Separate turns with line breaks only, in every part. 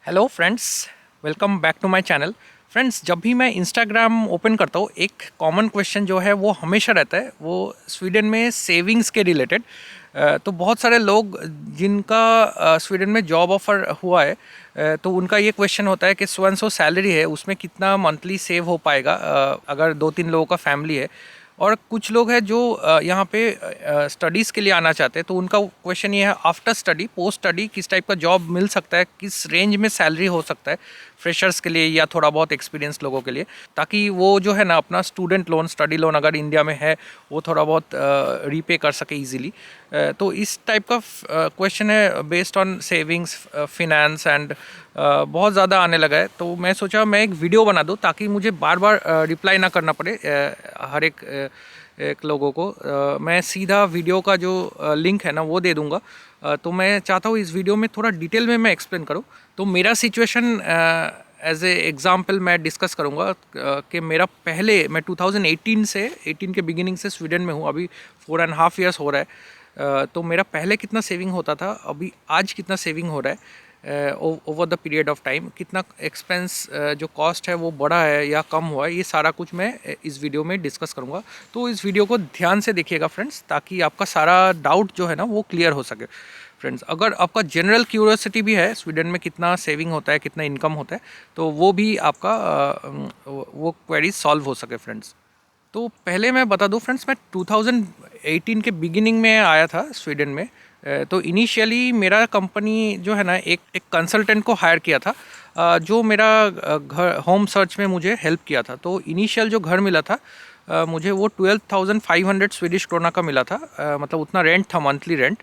Hello friends, welcome back to my channel. Friends, जब भी मैं इंस्टाग्राम ओपन करता हूँ एक कॉमन क्वेश्चन जो है वो हमेशा रहता है, वो स्वीडन में सेविंग्स के रिलेटेड। तो बहुत सारे लोग जिनका स्वीडन में जॉब ऑफर हुआ है, तो उनका ये क्वेश्चन होता है कि सो एंड सो सैलरी है, उसमें कितना मंथली सेव हो पाएगा अगर 2-3 लोगों का फैमिली है। और कुछ लोग हैं जो यहाँ पे स्टडीज़ के लिए आना चाहते हैं, तो उनका क्वेश्चन ये है, आफ्टर स्टडी, पोस्ट स्टडी किस टाइप का जॉब मिल सकता है, किस रेंज में सैलरी हो सकता है फ्रेशर्स के लिए या थोड़ा बहुत एक्सपीरियंस लोगों के लिए, ताकि वो जो है ना अपना स्टूडेंट लोन, स्टडी लोन अगर इंडिया में है वो थोड़ा बहुत रीपे कर सके ईजिली। तो इस टाइप का क्वेश्चन है based on savings, finance and बहुत ज़्यादा आने लगा है। तो मैं सोचा मैं एक वीडियो बना दूँ ताकि मुझे बार बार रिप्लाई ना करना पड़े हर एक लोगों को। मैं सीधा वीडियो का जो लिंक है ना वो दे दूँगा। तो मैं चाहता हूँ इस वीडियो में थोड़ा डिटेल में मैं एक्सप्लेन करूँ। तो मेरा सिचुएशन एज ए एग्ज़ाम्पल मैं डिस्कस करूँगा कि मेरा पहले मैं 2018 से 18 के बिगिनिंग से स्वीडन में हूँ, अभी 4.5 ईयर्स हो रहा है। तो मेरा पहले कितना सेविंग होता था, अभी आज कितना सेविंग हो रहा है over the period of time, कितना एक्सपेंस जो कॉस्ट है वो बढ़ा है या कम हुआ है, ये सारा कुछ मैं इस वीडियो में डिस्कस करूँगा। तो इस वीडियो को ध्यान से देखिएगा फ्रेंड्स, ताकि आपका सारा डाउट जो है ना वो क्लियर हो सके। फ्रेंड्स, अगर आपका जनरल क्यूरियोसिटी भी है स्वीडन में कितना सेविंग होता है, कितना इनकम होता है, तो वो भी आपका वो क्वेरी सॉल्व हो सके फ्रेंड्स। तो पहले मैं बता दूं फ्रेंड्स, मैं 2018 के बिगिनिंग में आया था स्वीडन में। तो इनिशियली मेरा कंपनी जो है ना एक कंसल्टेंट को हायर किया था, जो मेरा घर होम सर्च में मुझे हेल्प किया था। तो इनिशियल जो घर मिला था मुझे वो 12,500 स्वीडिश क्रोना का मिला था। मतलब उतना रेंट था, मंथली रेंट।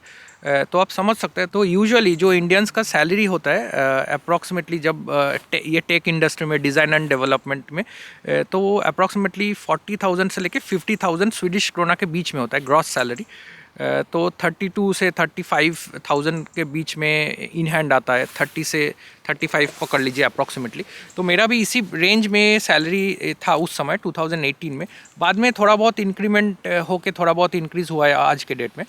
तो आप समझ सकते हैं। तो यूजुअली जो इंडियंस का सैलरी होता है अप्रॉक्सीमेटली, जब ये टेक इंडस्ट्री में, डिज़ाइन एंड डेवलपमेंट में, तो वो अप्रॉक्सीमेटली 40,000 से लेके 50,000 स्वीडिश क्रोना के बीच में होता है ग्रॉस सैलरी। तो 32 से 35,000 के बीच में इन हैंड आता है, 30 से 35 पकड़ लीजिए अप्रॉक्सीमेटली। तो मेरा भी इसी रेंज में सैलरी था उस समय 2018 में। बाद में थोड़ा बहुत इंक्रीमेंट होके थोड़ा बहुत इंक्रीज़ हुआ है आज के डेट में।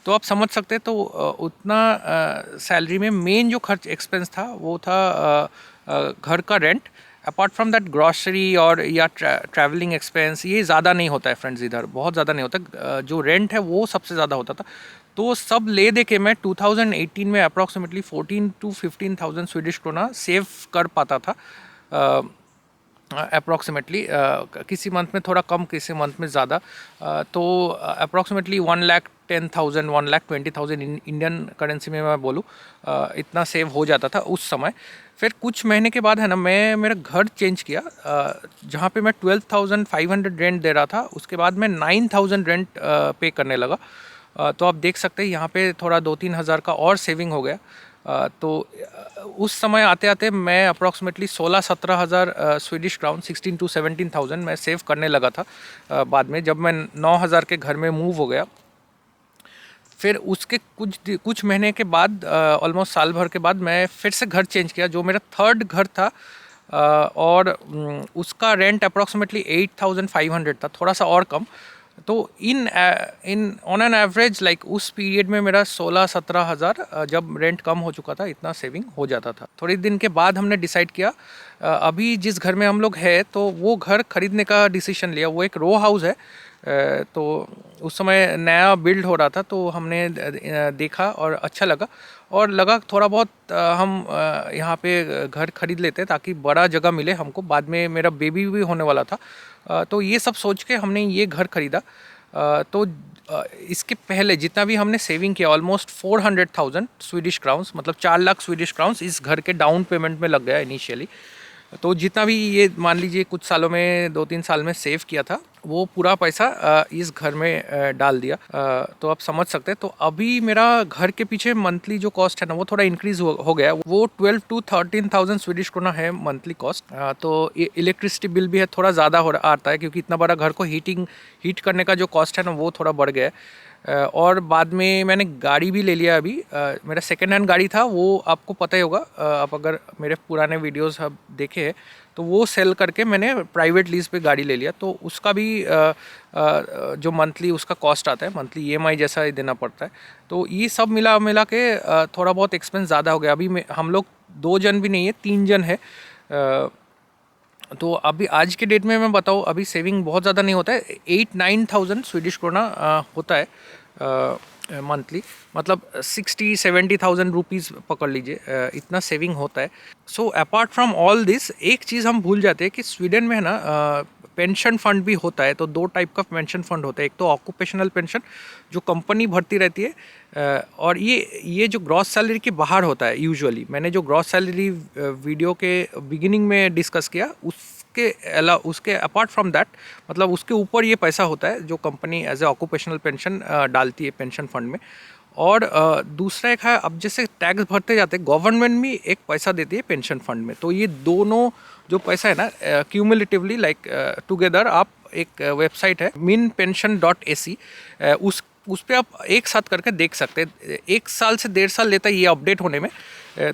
तो आप समझ सकते हैं। तो उतना सैलरी में मेन जो खर्च एक्सपेंस था वो था घर का rent. Apart from that grocery और या ट्रैवलिंग एक्सपेंस ये ज़्यादा नहीं होता है फ्रेंड्स, इधर बहुत ज़्यादा नहीं होता। जो रेंट है वो सबसे ज़्यादा होता था। तो सब ले दे के मैं 2018 में approximately 14 to 15,000 Swedish krona save कर पाता था अप्रॉक्सीमेटली। किसी मंथ में थोड़ा कम, किसी मंथ में ज़्यादा। तो अप्रॉक्सीमेटली 1,10,000 1,20,000 इंडियन करेंसी में मैं बोलूँ, इतना सेव हो जाता था उस समय। फिर कुछ महीने के बाद है ना मैं मेरा घर चेंज किया, जहाँ पे मैं 12,500 रेंट दे रहा था, उसके बाद मैं 9,000 रेंट पे करने लगा। तो आप देख सकते हैं यहाँ पे थोड़ा 2-3 हज़ार का और सेविंग हो गया। तो उस समय आते आते मैं अप्रॉक्सीमेटली 16-17 हज़ार स्वीडिश क्राउन, 16 to 17,000 मैं सेव करने लगा था। बाद में जब मैं 9,000 के घर में मूव हो गया, फिर उसके कुछ महीने के बाद, ऑलमोस्ट साल भर के बाद, मैं फिर से घर चेंज किया, जो मेरा थर्ड घर था। और उसका रेंट अप्रॉक्सीमेटली 8,500 था, थोड़ा सा और कम। तो in on an average like उस पीरियड में मेरा 16-17 हज़ार, जब रेंट कम हो चुका था, इतना सेविंग हो जाता था। थोड़े दिन के बाद हमने डिसाइड किया, अभी जिस घर में हम लोग हैं तो वो घर खरीदने का डिसीजन लिया। वो एक रो हाउस है। तो उस समय नया बिल्ड हो रहा था, तो हमने देखा और अच्छा लगा, और लगा थोड़ा बहुत हम यहाँ पे घर खरीद लेते ताकि बड़ा जगह मिले हमको। बाद में मेरा बेबी भी होने वाला था। तो ये सब सोच के हमने ये घर खरीदा। तो इसके पहले जितना भी हमने सेविंग किया, ऑलमोस्ट 400,000 स्वीडिश क्राउन्स, मतलब 4 लाख स्वीडिश क्राउन्स इस घर के डाउन पेमेंट में लग गया इनिशियली। तो जितना भी ये मान लीजिए कुछ सालों में, 2-3 साल में सेव किया था, वो पूरा पैसा इस घर में डाल दिया। तो आप समझ सकते हैं। तो अभी मेरा घर के पीछे मंथली जो कॉस्ट है ना वो थोड़ा इंक्रीज हो गया। वो 12 to 13,000 स्वीडिश क्रोना है मंथली कॉस्ट। तो इलेक्ट्रिसिटी बिल भी है थोड़ा ज़्यादा आता है, क्योंकि इतना बड़ा घर को हीट करने का जो कॉस्ट है ना वो थोड़ा बढ़ गया है। और बाद में मैंने गाड़ी भी ले लिया अभी। मेरा सेकेंड हैंड गाड़ी था, वो आपको पता ही होगा, आप अगर मेरे पुराने वीडियोस अब देखे हैं तो वो सेल करके मैंने प्राइवेट लीज पे गाड़ी ले लिया। तो उसका भी जो मंथली उसका कॉस्ट आता है, मंथली ईएमआई जैसा ही देना पड़ता है। तो ये सब मिला मिला के थोड़ा बहुत एक्सपेंस ज़्यादा हो गया। अभी हम लोग 2 जन भी नहीं है, 3 जन है। तो अभी आज के डेट में मैं बताऊँ, अभी सेविंग बहुत ज़्यादा नहीं होता है। 8-9,000 स्वीडिश क्रोना होता है मंथली, मतलब 60-70,000 रुपीज़ पकड़ लीजिए, इतना सेविंग होता है। So apart from all this, एक चीज़ हम भूल जाते हैं कि स्वीडन में है ना पेंशन फंड भी होता है। तो 2 टाइप का पेंशन फंड होता है। एक तो ऑक्यूपेशनल पेंशन जो कंपनी भरती रहती है, और ये जो ग्रॉस सैलरी के बाहर होता है यूजुअली। मैंने जो ग्रॉस सैलरी वीडियो के बिगिनिंग में डिस्कस किया, उसके अपार्ट फ्रॉम दैट, मतलब उसके ऊपर ये पैसा होता है जो company as a occupational pension डालती है पेंशन फंड में। और दूसरा एक है, अब जैसे टैक्स भरते जाते गवर्नमेंट भी एक पैसा देती है पेंशन फंड में। तो ये दोनों जो पैसा है ना, क्यूमुलेटिवली लाइक टुगेदर, आप एक वेबसाइट है minpension.ac, उस पर आप एक साथ करके देख सकते हैं। 1 साल से 1.5 साल लेता है ये अपडेट होने में।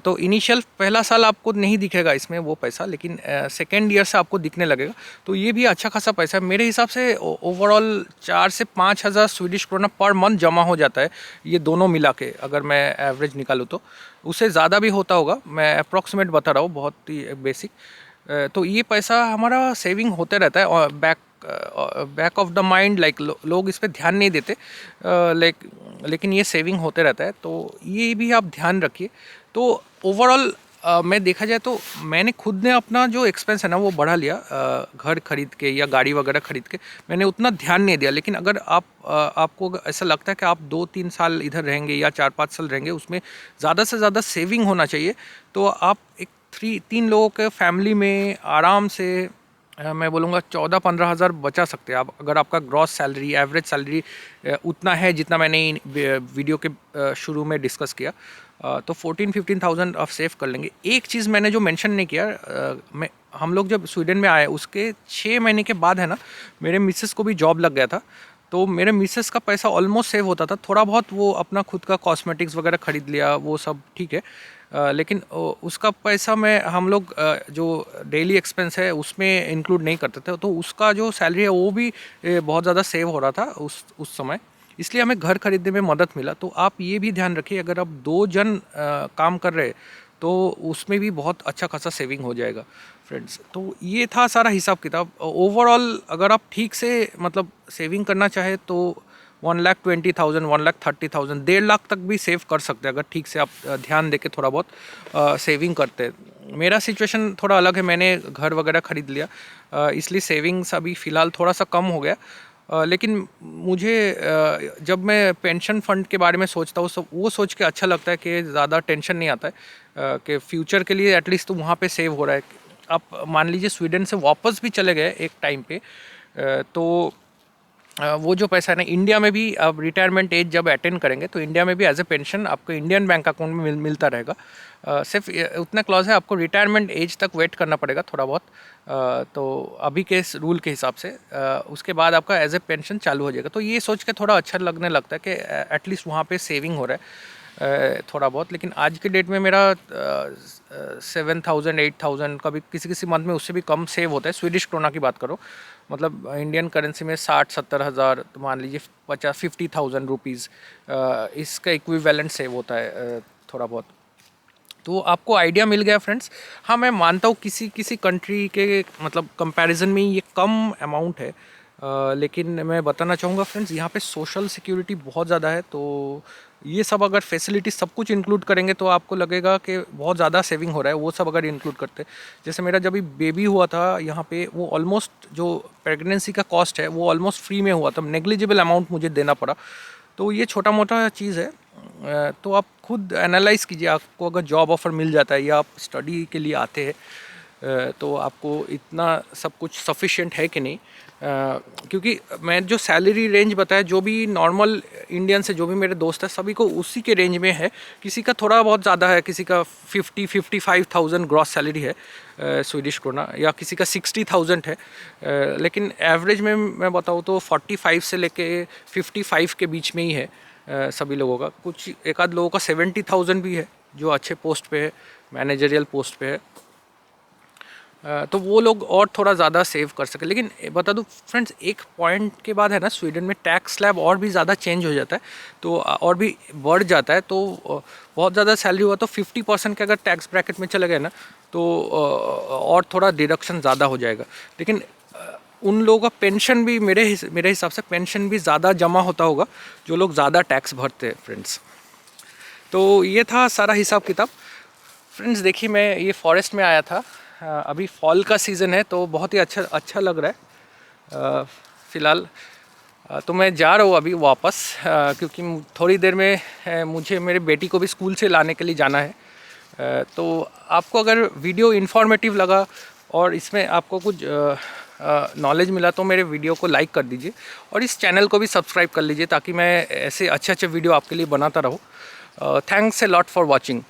तो इनिशियल पहला साल आपको नहीं दिखेगा इसमें वो पैसा, लेकिन सेकेंड ईयर से आपको दिखने लगेगा। तो ये भी अच्छा खासा पैसा है मेरे हिसाब से। ओवरऑल 4 से 5 हज़ार स्वीडिश क्रोना पर मंथ जमा हो जाता है, ये दोनों मिला के अगर मैं एवरेज निकालूँ तो। उससे ज़्यादा भी होता होगा, मैं अप्रॉक्सीमेट बता रहा हूँ, बहुत ही बेसिक। तो ये पैसा हमारा सेविंग होते रहता है, और back of the mind, like लोग इस पर ध्यान नहीं देते, लेकिन ये सेविंग होते रहता है। तो ये भी आप ध्यान रखिए। तो ओवरऑल मैं देखा जाए तो मैंने खुद ने अपना जो एक्सपेंस है ना वो बढ़ा लिया, घर खरीद के या गाड़ी वगैरह खरीद के मैंने उतना ध्यान नहीं दिया। लेकिन अगर आपको ऐसा लगता है कि आप 2-3 साल इधर रहेंगे या 4-5 साल रहेंगे, उसमें ज़्यादा से ज़्यादा सेविंग होना चाहिए। तो आप एक 3 लोगों के फैमिली में आराम से मैं बोलूँगा 14-15 हज़ार बचा सकते हैं आप, अगर आपका ग्रॉस सैलरी, एवरेज सैलरी उतना है जितना मैंने वीडियो के शुरू में डिस्कस किया। तो 14-15,000 आप सेव कर लेंगे। एक चीज़ मैंने जो मेंशन नहीं किया, हम लोग जब स्वीडन में आए उसके 6 महीने के बाद है ना, मेरे मिसेस को भी जॉब लग गया था। तो मेरे मिसेस का पैसा ऑलमोस्ट सेव होता था। थोड़ा बहुत वो अपना खुद का कॉस्मेटिक्स वगैरह ख़रीद लिया, वो सब ठीक है। लेकिन उसका पैसा हम लोग जो डेली एक्सपेंस है उसमें इंक्लूड नहीं करते थे। तो उसका जो सैलरी है वो भी बहुत ज़्यादा सेव हो रहा था उस समय, इसलिए हमें घर खरीदने में मदद मिला। तो आप ये भी ध्यान रखिए, अगर आप 2 जन काम कर रहे हैं तो उसमें भी बहुत अच्छा खासा सेविंग हो जाएगा फ्रेंड्स। तो ये था सारा हिसाब किताब। ओवरऑल अगर आप ठीक से मतलब सेविंग करना चाहे तो 1,20,000, 1,30,000, 1.5 लाख तक भी सेव कर सकते हैं, अगर ठीक से आप ध्यान देके थोड़ा बहुत सेविंग करते हैं। मेरा सिचुएशन थोड़ा अलग है, मैंने घर वगैरह ख़रीद लिया, इसलिए सेविंग्स अभी फ़िलहाल थोड़ा सा कम हो गया। लेकिन मुझे जब मैं पेंशन फ़ंड के बारे में सोचता हूँ, वो सोच के अच्छा लगता है कि ज़्यादा टेंशन नहीं आता है कि फ्यूचर के लिए एटलीस्ट तो वहाँ पे सेव हो रहा है। आप मान लीजिए स्वीडन से वापस भी चले गए एक टाइम पे, तो वो जो पैसा है ना, इंडिया में भी आप रिटायरमेंट एज जब अटेंड करेंगे तो इंडिया में भी एज ए पेंशन आपको इंडियन बैंक अकाउंट में मिलता रहेगा। सिर्फ उतना क्लॉज है, आपको रिटायरमेंट एज तक वेट करना पड़ेगा थोड़ा बहुत। तो अभी के इस रूल के हिसाब से उसके बाद आपका एज ए पेंशन चालू हो जाएगा। तो ये सोच के थोड़ा अच्छा लगने लगता है कि एटलीस्ट वहाँ पे सेविंग हो रहा है थोड़ा बहुत। लेकिन आज के डेट में मेरा 7,000, 8,000, कभी किसी मंथ में उससे भी कम सेव होता है। स्वीडिश क्रोना की बात करो, मतलब इंडियन करेंसी में 60-70 हज़ार, तो मान लीजिए 50,000 रुपीज़, इसका इक्विवेलेंट सेव होता है थोड़ा बहुत। तो आपको आइडिया मिल गया फ्रेंड्स। हाँ, मैं मानता हूँ किसी कंट्री के मतलब कंपैरिजन में ये कम अमाउंट है, लेकिन मैं बताना चाहूँगा फ्रेंड्स, यहाँ पे सोशल सिक्योरिटी बहुत ज़्यादा है। तो ये सब अगर फैसिलिटी सब कुछ इंक्लूड करेंगे तो आपको लगेगा कि बहुत ज़्यादा सेविंग हो रहा है। वो सब अगर इंक्लूड करते, जैसे मेरा जब भी बेबी हुआ था यहाँ पे, वो ऑलमोस्ट जो प्रेगनेंसी का कॉस्ट है वो ऑलमोस्ट फ्री में हुआ था, नेग्लिजिबल अमाउंट मुझे देना पड़ा। तो ये छोटा मोटा चीज़ है। तो आप खुद एनालाइज़ कीजिए, आपको अगर जॉब ऑफ़र मिल जाता है या आप स्टडी के लिए आते हैं तो आपको इतना सब कुछ सफिशिएंट है कि नहीं। क्योंकि मैं जो सैलरी रेंज बताया, जो भी नॉर्मल इंडियन से जो भी मेरे दोस्त हैं सभी को उसी के रेंज में है। किसी का थोड़ा बहुत ज़्यादा है, किसी का 50-55,000 ग्रॉस सैलरी है स्वीडिश क्रोना, या किसी का 60,000 है। लेकिन एवरेज में मैं बताऊँ तो 45 से लेके 55 के बीच में ही है सभी लोगों का। कुछ एक आध लोगों का 70,000 भी है जो अच्छे पोस्ट पे है, मैनेजरियल पोस्ट पे है। तो वो लोग और थोड़ा ज़्यादा सेव कर सके। लेकिन बता दूँ फ्रेंड्स, एक पॉइंट के बाद है ना, स्वीडन में टैक्स स्लैब और भी ज़्यादा चेंज हो जाता है, तो और भी बढ़ जाता है। तो बहुत ज़्यादा सैलरी हुआ तो 50% के अगर टैक्स ब्रैकेट में चले गए ना, तो और थोड़ा डिडक्शन ज़्यादा हो जाएगा। लेकिन उन लोगों का पेंशन भी मेरे हिसाब से पेंशन भी ज़्यादा जमा होता होगा जो लोग ज़्यादा टैक्स भरते हैं फ्रेंड्स। तो ये था सारा हिसाब किताब फ्रेंड्स। देखिए, मैं ये फॉरेस्ट में आया था, अभी फॉल का सीज़न है तो बहुत ही अच्छा लग रहा है फ़िलहाल। तो मैं जा रहा हूँ अभी वापस, क्योंकि थोड़ी देर में मुझे मेरे बेटी को भी स्कूल से लाने के लिए जाना है। तो आपको अगर वीडियो इन्फॉर्मेटिव लगा और इसमें आपको कुछ नॉलेज मिला तो मेरे वीडियो को लाइक कर दीजिए और इस चैनल को भी सब्सक्राइब कर लीजिए, ताकि मैं ऐसे अच्छे वीडियो आपके लिए बनाता रहूँ। Thanks a lot for watching.